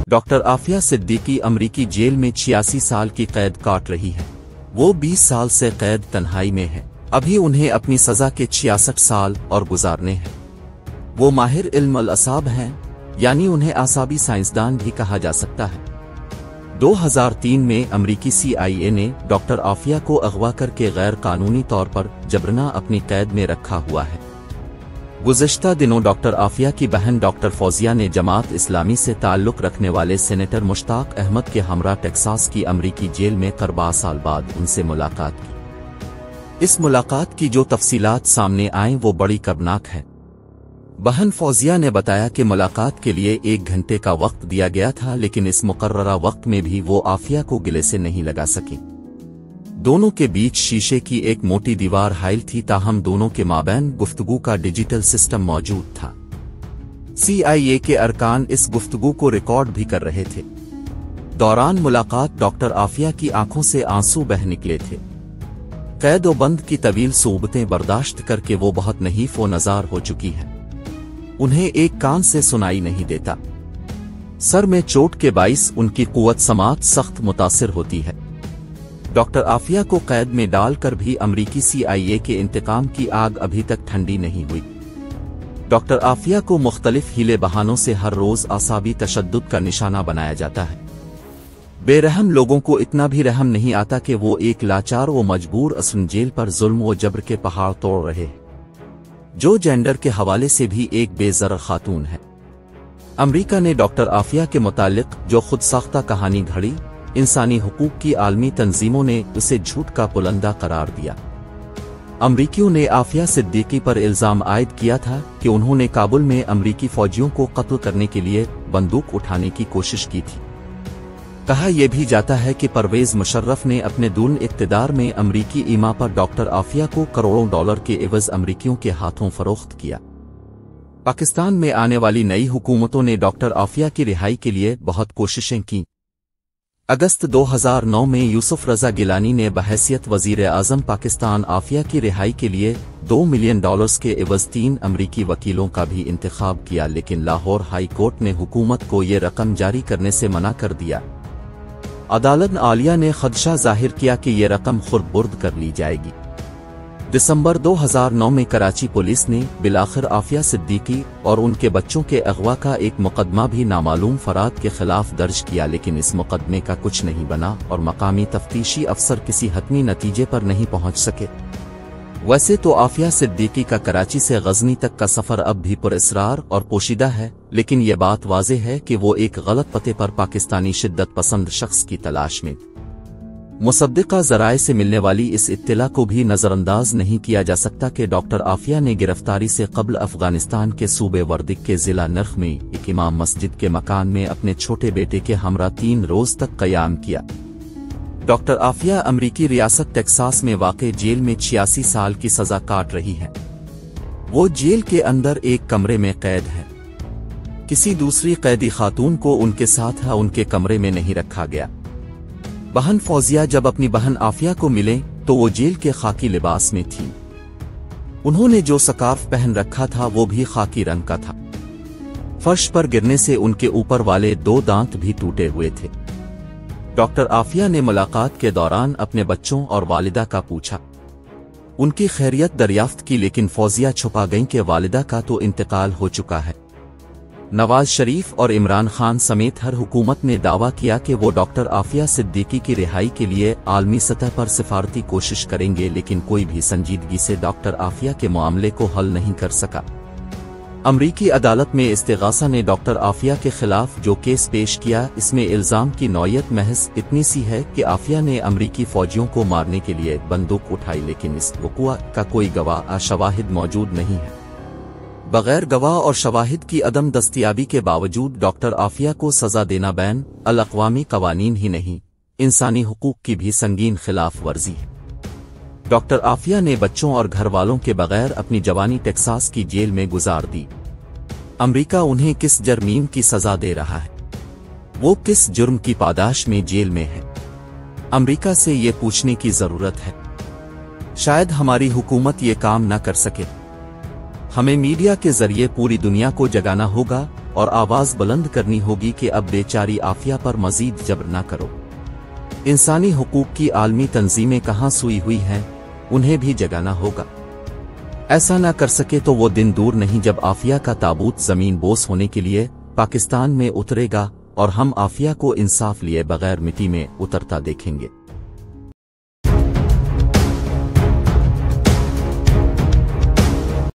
Doctor Aafia Siddiqui अमरीकी jail में 86 साल की कैद काट रही है। वो 20 साल से कैद तन्हाई में है। अभी उन्हें अपनी सजा के 66 साल और गुजारने हैं। वो माहिर इल्म अल-असाब हैं, यानी उन्हें आसाबी साइंसदान भी कहा जा सकता है। 2003 में अमरीकी CIA ने डॉक्टर आफिया को अगवा करके गैर कानूनी तौर पर जबरना अपनी कैद में रखा हुआ है। गुज़िश्ता दिनों डॉक्टर आफिया की बहन डॉक्टर फौजिया ने जमात इस्लामी से ताल्लुक़ रखने वाले सेनेटर मुश्ताक अहमद के हमरा टेक्सास की अमरीकी जेल में 14 साल बाद उनसे मुलाकात की। इस मुलाकात की जो तफसीलात सामने आईं वो बड़ी कर्बनाक है। बहन फौजिया ने बताया कि मुलाकात के लिए 1 घंटे का वक्त दिया गया था, लेकिन इस मुकर्ररा वक्त में भी वो आफिया को गले से नहीं लगा सकी। दोनों के बीच शीशे की एक मोटी दीवार हाइल थी, ताहम दोनों के माबैन गुफ्तगू का डिजिटल सिस्टम मौजूद था। CIA के अरकान इस गुफ्तगू को रिकॉर्ड भी कर रहे थे। दौरान मुलाकात डॉक्टर आफिया की आंखों से आंसू बह निकले थे। कैद व बंद की तवील सोबतें बर्दाश्त करके वो बहुत नहीफ व नजार हो चुकी है। उन्हें एक कान से सुनाई नहीं देता। सर में चोट के बाइस उनकी कुव्वत समात सख्त मुतासिर होती है। डॉक्टर आफिया को कैद में डालकर भी अमरीकी CIA के इंतकाम की आग अभी तक ठंडी नहीं हुई। डॉक्टर आफिया को मुख्तलिफ हीले बहानों से हर रोज आसाबी तशद्दुद का निशाना बनाया जाता है। बेरहम लोगों को इतना भी रहम नहीं आता कि वो एक लाचार व मजबूर असम जेल पर जुल्म व जबर के पहाड़ तोड़ रहे हैं, जो जेंडर के हवाले से भी एक बेज़र खातून है। अमरीका ने डॉक्टर आफिया के मुतालिक जो खुद साख्ता कहानी घड़ी, इंसानी हुकूक की आलमी तंजीमों ने उसे झूठ का पुलंदा करार दिया। अमरीकियों ने आफिया सिद्दीकी पर इल्जाम आयद किया था कि उन्होंने काबुल में अमरीकी फौजियों को कत्ल करने के लिए बंदूक उठाने की कोशिश की थी। कहा यह भी जाता है कि परवेज मुशर्रफ ने अपने दून इक़्तिदार में अमरीकी ईमा पर डॉक्टर आफिया को करोड़ों डॉलर के एवज अमरीकियों के हाथों फरोख्त किया। पाकिस्तान में आने वाली नई हुकूमतों ने डॉक्टर आफिया की रिहाई के लिए बहुत कोशिशें की। अगस्त 2009 में यूसुफ रजा गिलानी ने बहैसियत वजीर आज़म पाकिस्तान आफिया की रिहाई के लिए $2 मिलियन के एवज 3 अमरीकी वकीलों का भी इंतखाब किया, लेकिन लाहौर हाई कोर्ट ने हुकूमत को ये रकम जारी करने से मना कर दिया। अदालत आलिया ने खदशा जाहिर किया कि ये रकम खुर्द-बुर्द कर ली जाएगी। दिसंबर 2009 में कराची पुलिस ने बिलाखिर आफिया सिद्दीकी और उनके बच्चों के अगवा का एक मुकदमा भी नामालूम फराद के खिलाफ दर्ज किया, लेकिन इस मुकदमे का कुछ नहीं बना और मकामी तफ्तीशी अफसर किसी हतमी नतीजे पर नहीं पहुंच सके। वैसे तो आफिया सिद्दीकी का कराची से गजनी तक का सफर अब भी पुरअसरार और पोशीदा है, लेकिन ये बात वाज़ेह है कि वो एक गलत पते पर पाकिस्तानी शिद्दत पसंद शख्स की तलाश में। मुसद्दिका ज़राए से मिलने वाली इस इत्तला को भी नज़रअंदाज नहीं किया जा सकता कि डॉक्टर आफिया ने गिरफ्तारी से कबल अफगानिस्तान के सूबे वर्दिक के ज़िला नर्ख में एक इमाम मस्जिद के मकान में अपने छोटे बेटे के हमरा 3 रोज तक क़याम किया। डॉक्टर आफिया अमरीकी रियासत टेक्सास में वाक़े जेल में 86 साल की सज़ा काट रही है। वो जेल के अंदर एक कमरे में कैद है। किसी दूसरी कैदी खातून को उनके साथ उनके कमरे में नहीं रखा गया। बहन फौजिया जब अपनी बहन आफिया को मिले तो वो जेल के खाकी लिबास में थी। उन्होंने जो स्कार्फ पहन रखा था वो भी खाकी रंग का था। फर्श पर गिरने से उनके ऊपर वाले 2 दांत भी टूटे हुए थे। डॉक्टर आफिया ने मुलाकात के दौरान अपने बच्चों और वालिदा का पूछा, उनकी खैरियत दरियाफ्त की, लेकिन फौजिया छुपा गईं कि वालिदा का तो इंतकाल हो चुका है। नवाज शरीफ और इमरान खान समेत हर हुकूमत ने दावा किया कि वो डॉक्टर आफिया सिद्दीकी की रिहाई के लिए आलमी सतह पर सिफारती कोशिश करेंगे, लेकिन कोई भी संजीदगी से डॉक्टर आफिया के मामले को हल नहीं कर सका। अमरीकी अदालत में इस्तिगासा ने डॉक्टर आफिया के खिलाफ जो केस पेश किया, इसमें इल्जाम की नौयत महज इतनी सी है कि आफिया ने अमरीकी फौजियों को मारने के लिए बंदूक उठाई, लेकिन इस वक़ुआ का कोई गवाह शवाहिद मौजूद नहीं है। बगैर गवाह और शवाहिद की अदम दस्तयाबी के बावजूद डॉक्टर आफिया को सजा देना बैन अल-अक़वामी कवानीन ही नहीं, इंसानी हुकूक की भी संगीन खिलाफ वर्जी है। डॉक्टर आफिया ने बच्चों और घर वालों के बगैर अपनी जवानी टेक्सास की जेल में गुजार दी। अमरीका उन्हें किस जर्मीम की सजा दे रहा है? वो किस जुर्म की पादाश में जेल में है? अमरीका से ये पूछने की जरूरत है। शायद हमारी हुकूमत ये काम न कर सके। हमें मीडिया के जरिए पूरी दुनिया को जगाना होगा اور آواز بلند کرنی ہوگی کہ اب بیچاری آفیہ پر مزید جبر نہ کرو۔ انسانی حقوق کی عالمی تنظیمیں کہاں سوئی ہوئی ہیں، انہیں بھی جگانا ہوگا۔ ایسا نہ کر سکے تو وہ دن دور نہیں جب آفیہ کا تابوت زمین بوس ہونے کے لیے پاکستان میں اترے گا اور ہم آفیہ کو انصاف لیے بغیر مٹی میں اترتا دیکھیں گے۔